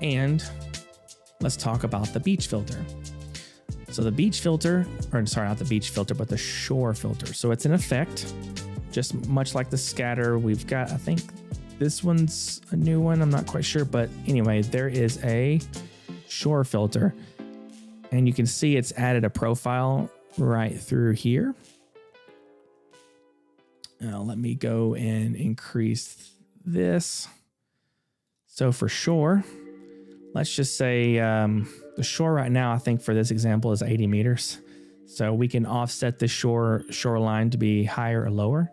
And let's talk about the beach filter. So the beach filter, or sorry, not the beach filter, but the shore filter. So it's an effect, just much like the scatter. We've got, I think this one's a new one. I'm not quite sure, but anyway, there is a shore filter, and you can see it's added a profile right through here. Now let me go and increase this. So for shore, let's just say the shore right now, I think for this example is 80 meters. So we can offset the shoreline to be higher or lower.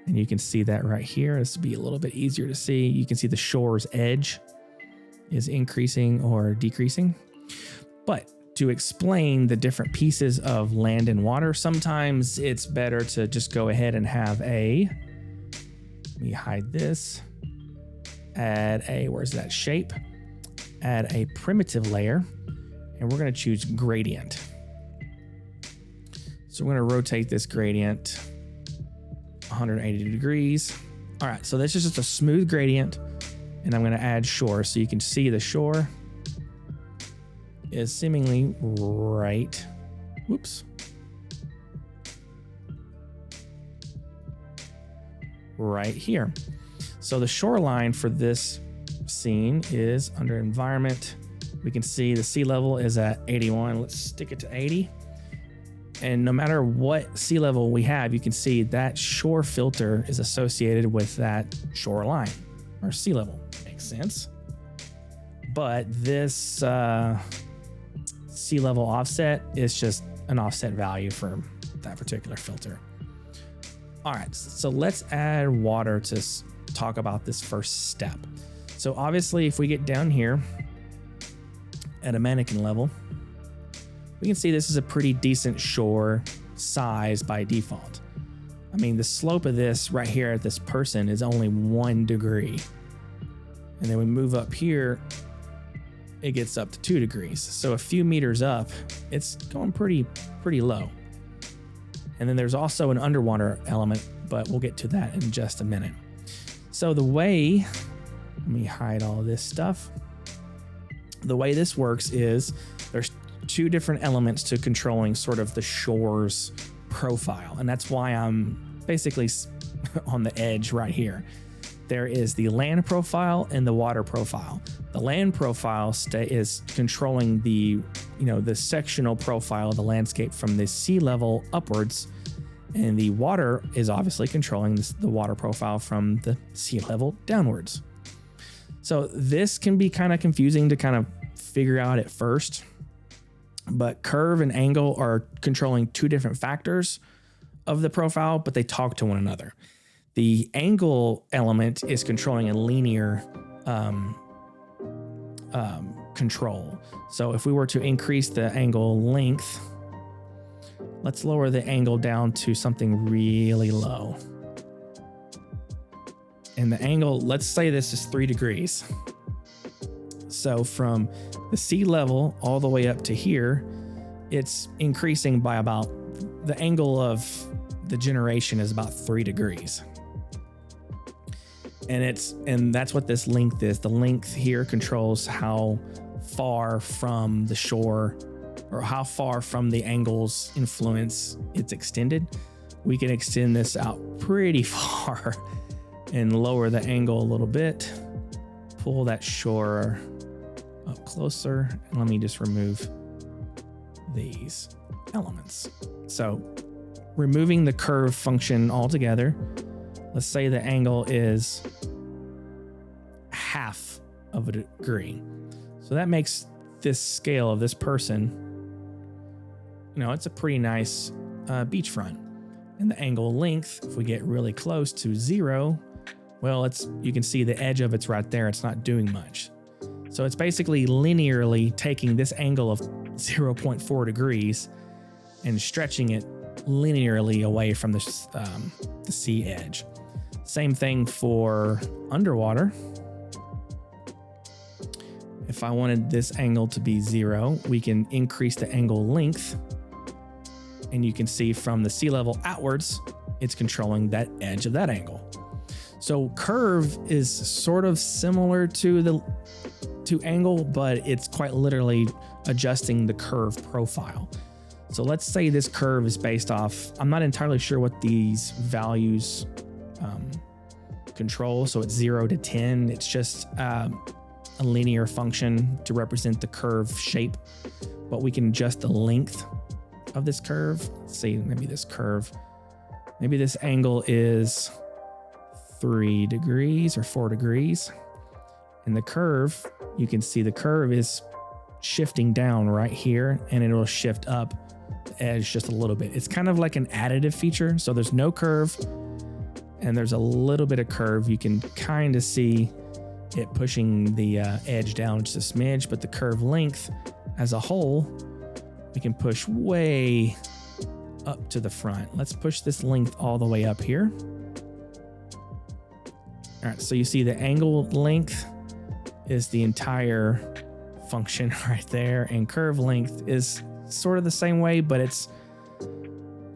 And you can see that right here. This will be a little bit easier to see. You can see the shore's edge is increasing or decreasing. But to explain the different pieces of land and water, sometimes it's better to just go ahead and have let me hide this, add a, where's that shape? Add a primitive layer, and we're going to choose gradient. So we're going to rotate this gradient 180 degrees. All right, so this is just a smooth gradient, and I'm going to add shore. So you can see the shore is seemingly right. Whoops. Right here. So the shoreline for this scene is under environment. We can see the sea level is at 81. Let's stick it to 80. And no matter what sea level we have, you can see that shore filter is associated with that shoreline or sea level. Makes sense. But this sea level offset is just an offset value for that particular filter. All right, so let's add water to talk about this first step. So obviously, if we get down here at a mannequin level, we can see this is a pretty decent shore size by default. I mean, the slope of this right here at this person is only 1 degree. And then we move up here, it gets up to 2 degrees. So a few meters up, it's going pretty low. And then there's also an underwater element, but we'll get to that in just a minute. So the way, let me hide all this stuff. The way this works is there's 2 different elements to controlling sort of the shore's profile. And that's why I'm basically on the edge right here. There is the land profile and the water profile. The land profile is controlling the sectional profile of the landscape from the sea level upwards, and the water is obviously controlling the water profile from the sea level downwards. So this can be kind of confusing to kind of figure out at first, but curve and angle are controlling 2 different factors of the profile, but they talk to one another. The angle element is controlling a linear control. So if we were to increase the angle length, let's lower the angle down to something really low. And the angle, let's say this is 3 degrees. So from the sea level all the way up to here, it's increasing by about, the angle of the generation is about 3 degrees. And that's what this length is. The length here controls how far from the shore or how far from the angle's influence it's extended. We can extend this out pretty far and lower the angle a little bit. Pull that shore up closer. And let me just remove these elements. So removing the curve function altogether, let's say the angle is half of a degree. So that makes this scale of this person, it's a pretty nice beachfront. And the angle length, if we get really close to 0, well, you can see the edge of it's right there. It's not doing much. So it's basically linearly taking this angle of 0.4 degrees and stretching it linearly away from the sea edge. Same thing for underwater. If I wanted this angle to be 0, we can increase the angle length. And you can see from the sea level outwards, it's controlling that edge of that angle. So curve is sort of similar to to angle, but it's quite literally adjusting the curve profile. So let's say this curve is based off, I'm not entirely sure what these values control. So it's 0 to 10. It's just a linear function to represent the curve shape, but we can adjust the length of this curve. Let's see, maybe this curve, maybe this angle is 3 degrees or 4 degrees. And the curve, you can see the curve is shifting down right here, and it'll shift up the edge just a little bit. It's kind of like an additive feature. So there's no curve and there's a little bit of curve. You can kind of see it pushing the edge down just a smidge, but the curve length as a whole, we can push way up to the front. Let's push this length all the way up here. All right, so you see the angle length is the entire function right there, and curve length is sort of the same way, but it's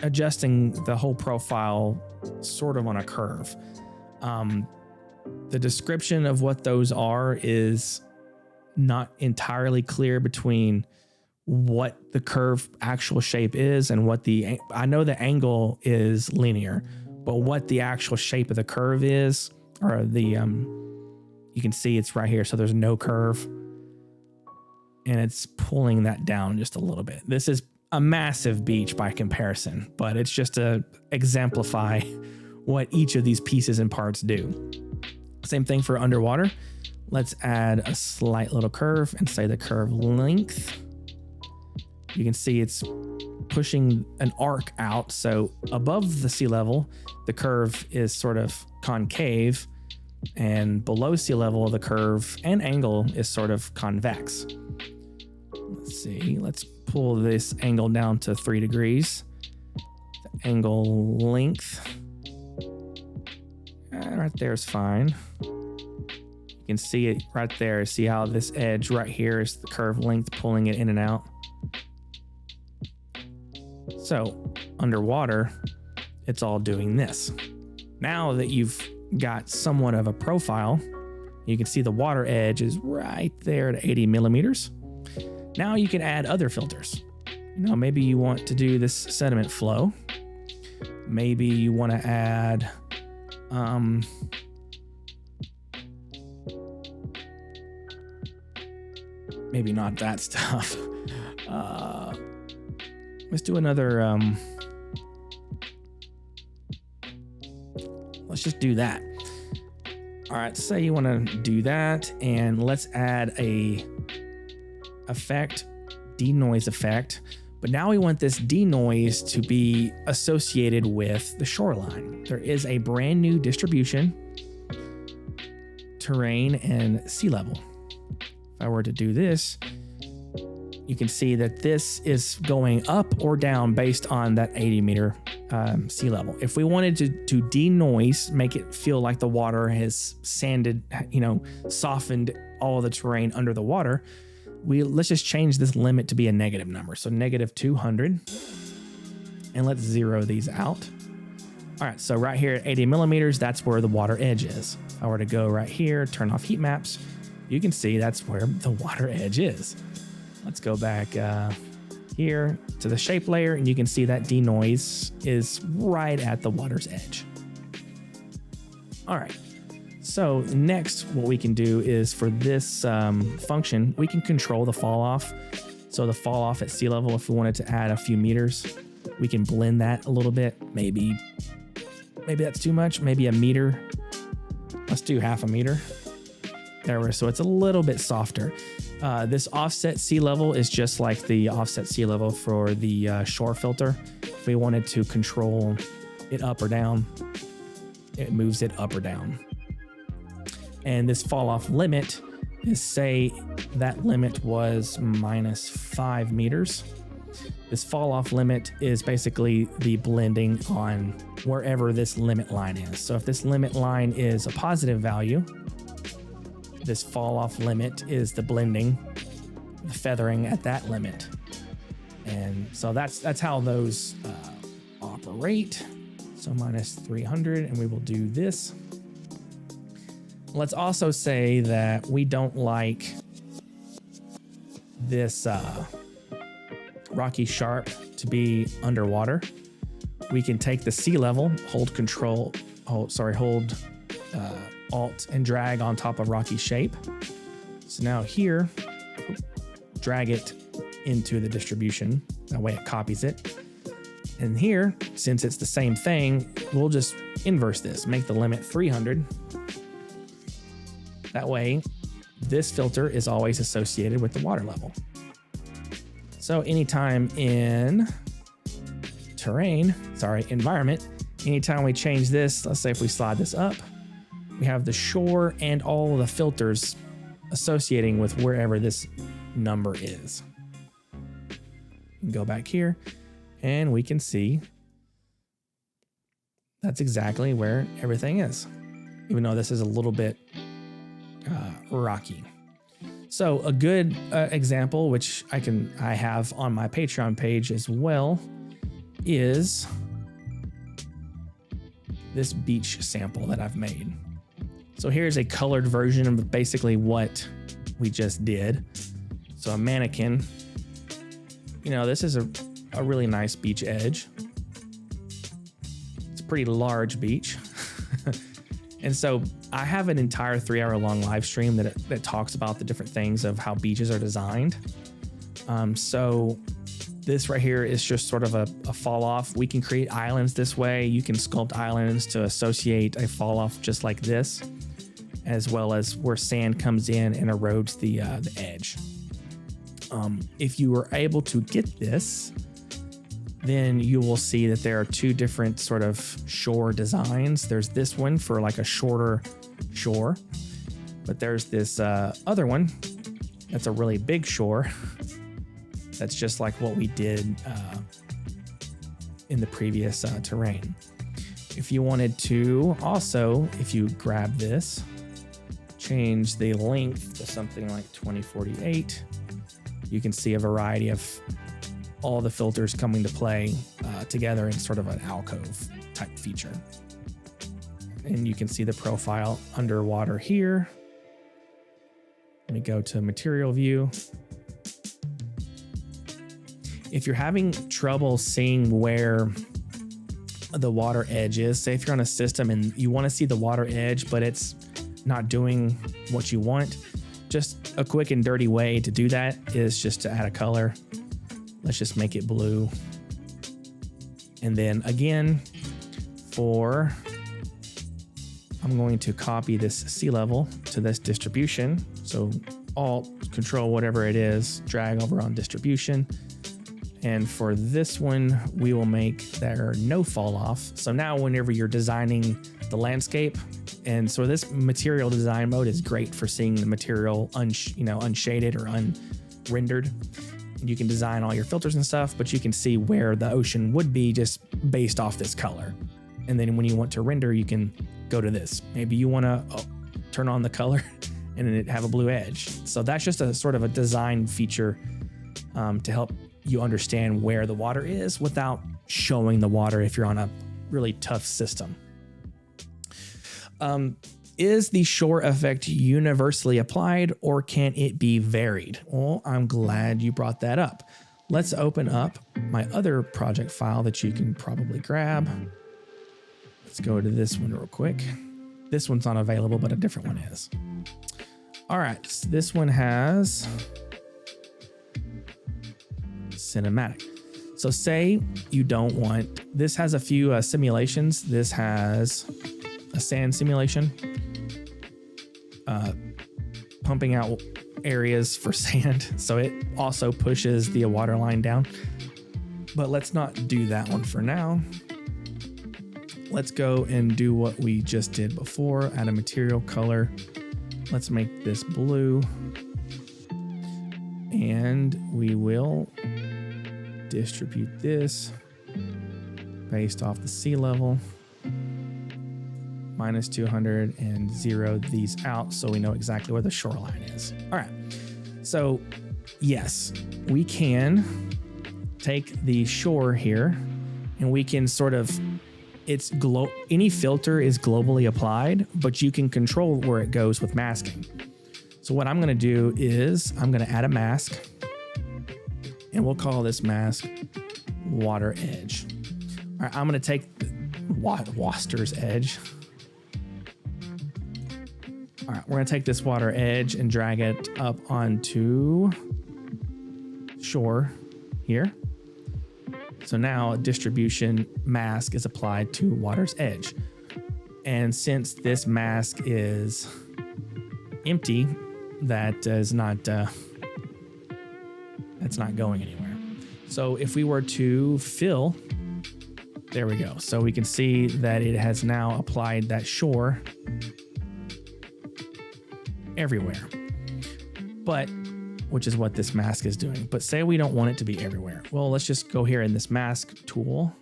adjusting the whole profile sort of on a curve. The description of what those are is not entirely clear between what the curve actual shape is and what I know the angle is linear, but what the actual shape of the curve is, or you can see it's right here. So there's no curve, and it's pulling that down just a little bit. This is a massive beach by comparison, but it's just to exemplify what each of these pieces and parts do. Same thing for underwater. Let's add a slight little curve and say the curve length. You can see it's pushing an arc out. So above the sea level, the curve is sort of concave, and below sea level, the curve and angle is sort of convex. Let's see, let's pull this angle down to 3 degrees. The angle length, right there is fine. You can see it right there. See how this edge right here is the curve length pulling it in and out. So underwater, it's all doing this. Now that you've got somewhat of a profile, you can see the water edge is right there at 80 millimeters. Now you can add other filters. Maybe you want to do this sediment flow. Maybe you want to add maybe not that stuff. Let's do another, let's just do that. All right, say you want to do that, and let's add a effect, denoise effect. But now we want this denoise to be associated with the shoreline. There is a brand new distribution, terrain and sea level. If I were to do this, you can see that this is going up or down based on that 80 meter sea level. If we wanted to denoise, make it feel like the water has sanded, softened all the terrain under the water, let's just change this limit to be a negative number. So negative 200, and let's zero these out. All right, so right here at 80 millimeters, that's where the water edge is. If I were to go right here, turn off heat maps, you can see that's where the water edge is. Let's go back here to the shape layer, and you can see that denoise is right at the water's edge. All right, so next what we can do is for this function, we can control the fall off. So the fall off at sea level, if we wanted to add a few meters, we can blend that a little bit. Maybe that's too much, maybe a meter. Let's do half a meter. There we go, so it's a little bit softer. This offset sea level is just like the offset sea level for the shore filter. If we wanted to control it up or down, it moves it up or down. And this fall off limit is, say that limit was -5 meters. This fall off limit is basically the blending on wherever this limit line is. So if this limit line is a positive value, this fall off limit is the blending, the feathering at that limit. And so that's how those operate. So -300, and we will do this. Let's also say that we don't like this rocky sharp to be underwater, we can take the sea level, hold Alt and drag on top of rocky shape. So now here, drag it into the distribution. That way it copies it. And here, since it's the same thing, we'll just inverse this, make the limit 300. That way, this filter is always associated with the water level. So anytime in environment, anytime we change this, let's say if we slide this up, we have the shore and all of the filters associating with wherever this number is. Go back here and we can see that's exactly where everything is, even though this is a little bit rocky. So a good example, which I have on my Patreon page as well, is this beach sample that I've made. So here's a colored version of basically what we just did. So a mannequin, this is a really nice beach edge. It's a pretty large beach. And so I have an entire 3-hour-long live stream that talks about the different things of how beaches are designed. So this right here is just sort of a fall off. We can create islands this way. You can sculpt islands to associate a fall off just like this, as well as where sand comes in and erodes the edge. If you were able to get this, then you will see that there are two different sort of shore designs. There's this one for like a shorter shore, but there's this other one that's a really big shore. That's just like what we did in the previous terrain. If you wanted to also, if you grab this, change the length to something like 2048, you can see a variety of all the filters coming to play together in sort of an alcove type feature. And you can see the profile underwater here. Let me go to material view. If you're having trouble seeing where the water edge is, say if you're on a system and you want to see the water edge, but it's not doing what you want, just a quick and dirty way to do that is just to add a color. Let's just make it blue. And then again, I'm going to copy this sea level to this distribution. So Alt, Control, whatever it is, drag over on distribution. And for this one, we will make there no fall off. So now whenever you're designing the landscape, and so this material design mode is great for seeing the material unshaded or unrendered. You can design all your filters and stuff, but you can see where the ocean would be just based off this color. And then when you want to render, you can go to this. Maybe you want to turn on the color and it have a blue edge. So that's just a sort of a design feature to help you understand where the water is without showing the water if you're on a really tough system. Is the shore effect universally applied or can it be varied? Well, I'm glad you brought that up. Let's open up my other project file that you can probably grab. Let's go to this one real quick. This one's not available, but a different one is. All right, so this one has cinematic. So say you don't want, this has a few simulations. This has a sand simulation, pumping out areas for sand. So it also pushes the water line down, but let's not do that one for now. Let's go and do what we just did before, add a material color. Let's make this blue and we will distribute this based off the sea level. -200 and zero these out so we know exactly where the shoreline is. All right. So yes, we can take the shore here and we can sort of, any filter is globally applied, but you can control where it goes with masking. So what I'm going to do is I'm going to add a mask. and we'll call this mask water edge. All right, I'm going to take waster's edge. All right, we're going to take this water edge and drag it up onto shore here. So now a distribution mask is applied to water's edge. And since this mask is empty, that's not going anywhere. So if we were to fill, there we go. So we can see that it has now applied that shore everywhere, which is what this mask is doing. But say we don't want it to be everywhere. Well, let's just go here in this mask tool,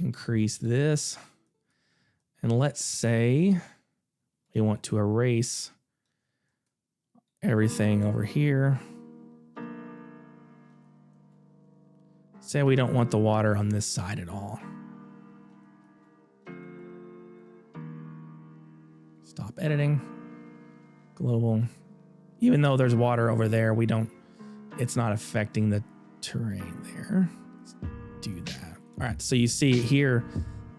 increase this. And let's say we want to erase everything over here. Say we don't want the water on this side at all. Stop editing. Global. Even though there's water over there, it's not affecting the terrain there. Let's do that. All right, so you see here,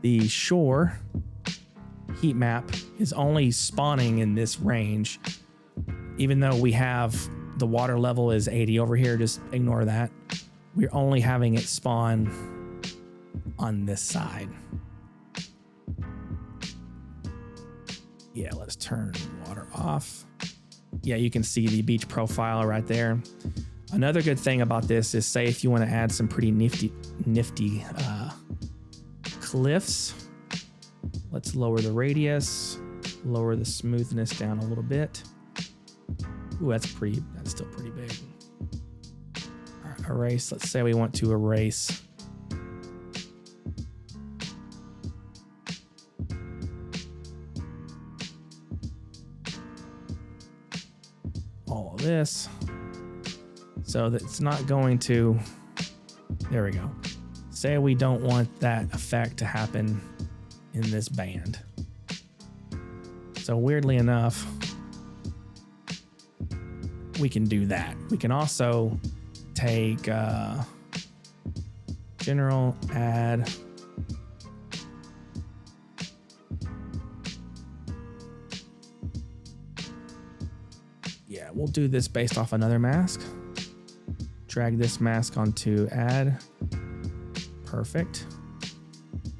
the shore heat map is only spawning in this range. Even though we have the water level is 80 over here, just ignore that. We're only having it spawn on this side. Yeah, let's turn water off. Yeah, you can see the beach profile right there. Another good thing about this is, say if you want to add some pretty nifty cliffs, let's lower the radius, lower the smoothness down a little bit. Ooh, that's still pretty big. All right, erase. Let's say we want to erase all of this. So that it's not going to, there we go. Say we don't want that effect to happen in this band. So weirdly enough, we can do that. We can also take general, add, yeah, we'll do this based off another mask. Drag this mask onto add. Perfect.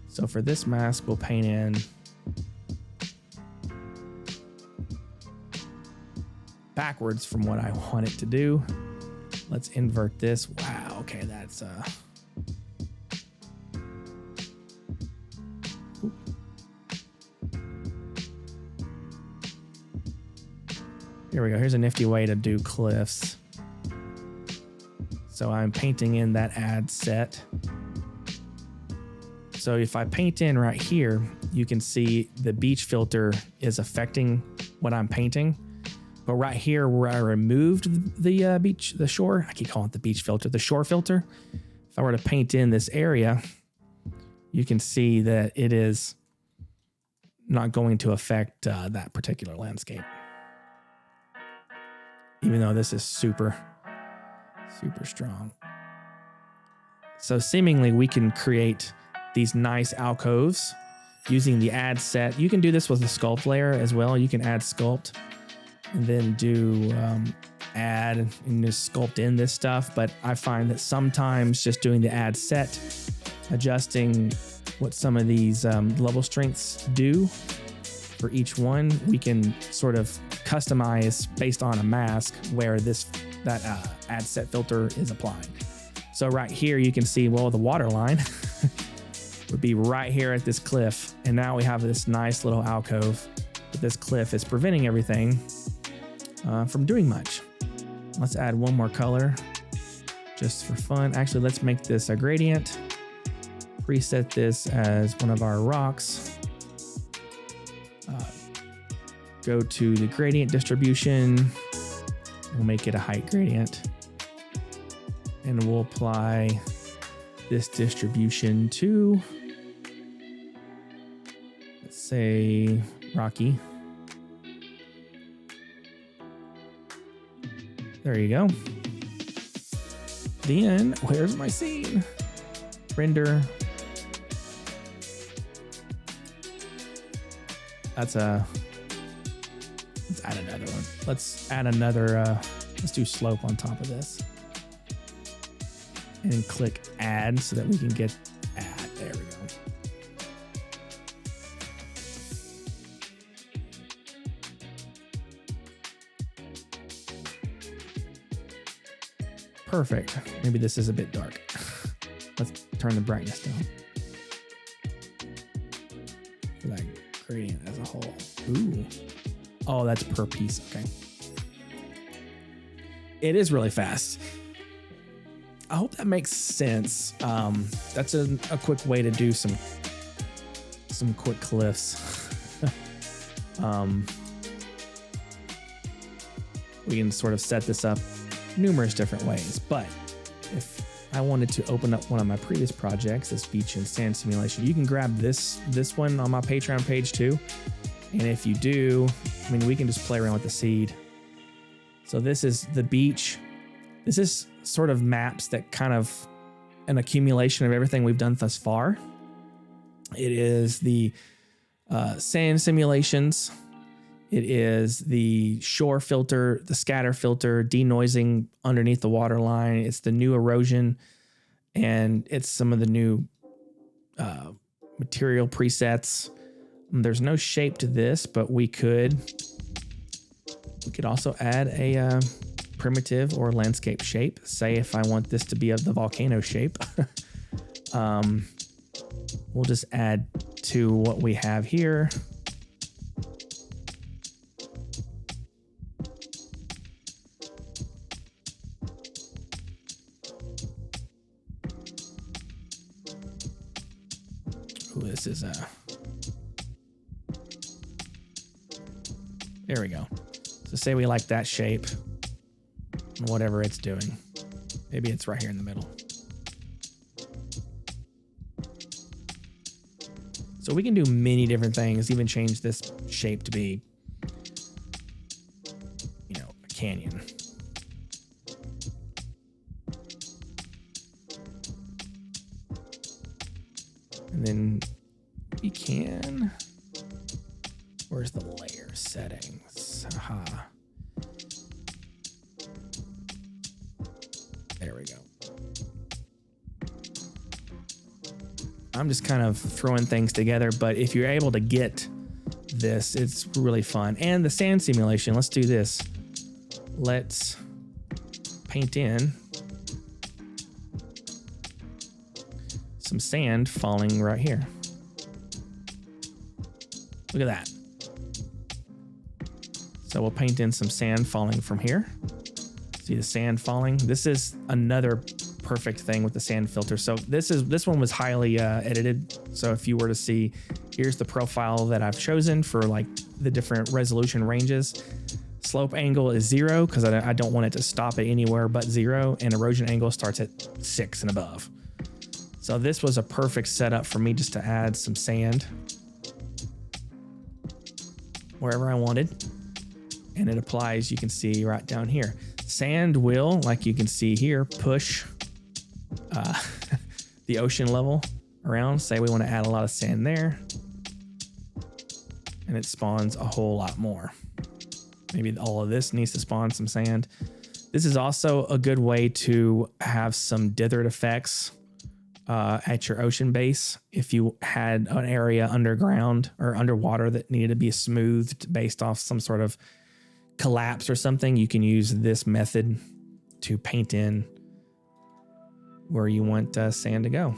So for this mask, we'll paint in backwards from what I want it to do. Let's invert this. Wow, okay, that's here we go. Here's a nifty way to do cliffs. So I'm painting in that add set. So if I paint in right here, you can see the beach filter is affecting what I'm painting. But right here where I removed the shore, I keep calling it the beach filter, the shore filter. If I were to paint in this area, you can see that it is not going to affect that particular landscape. Even though this is super strong. So seemingly we can create these nice alcoves using the add set. You can do this with the sculpt layer as well. You can add sculpt and then do add and just sculpt in this stuff. But I find that sometimes just doing the add set, adjusting what some of these level strengths do for each one, we can sort of customize based on a mask where that add set filter is applying. So right here, you can see, well, the water line would be right here at this cliff. And now we have this nice little alcove, but this cliff is preventing everything from doing much. Let's add one more color just for fun. Actually, let's make this a gradient. Preset this as one of our rocks. Go to the gradient distribution. We'll make it a height gradient. And we'll apply this distribution to, let's say, Rocky. There you go. Then, where's my scene? Render. Let's add another one. Let's add another, let's do slope on top of this. And click add so that we can get add. There we go. Perfect. Maybe this is a bit dark. Let's turn the brightness down. For that gradient as a whole. Ooh. Oh, that's per piece. Okay. It is really fast. I hope that makes sense. That's a quick way to do some quick cliffs. We can sort of set this up numerous different ways, but if I wanted to open up one of my previous projects, this beach and sand simulation, you can grab this one on my Patreon page too. And if you do, I mean, we can just play around with the seed. So this is the beach. This is sort of maps that kind of an accumulation of everything we've done thus far. It is the sand simulations. It is the shore filter, the scatter filter, denoising underneath the water line. It's the new erosion, and it's some of the new material presets. There's no shape to this, but we could also add a primitive or landscape shape. Say if I want this to be of the volcano shape, we'll just add to what we have here. Ooh, this is a... There we go. So say we like that shape, and whatever it's doing. Maybe it's right here in the middle. So we can do many different things, even change this shape to be, you know, a canyon. And then we can, where's the layer settings? Aha. There we go. I'm just kind of throwing things together, but if you're able to get this, it's really fun. And the sand simulation, let's do this. Let's paint in some sand falling right here. Look at that. So we'll paint in some sand falling from here. See the sand falling? This is another perfect thing with the sand filter. So this one was highly edited. So if you were to see, here's the profile that I've chosen for like the different resolution ranges. Slope angle is 0 because I don't want it to stop at anywhere but 0, and erosion angle starts at 6 and above. So this was a perfect setup for me just to add some sand wherever I wanted. And it applies, you can see right down here. Sand will, like you can see here, push the ocean level around. Say we want to add a lot of sand there, and it spawns a whole lot more. Maybe all of this needs to spawn some sand. This is also a good way to have some dithered effects at your ocean base. If you had an area underground or underwater that needed to be smoothed based off some sort of collapse or something, you can use this method to paint in where you want sand to go.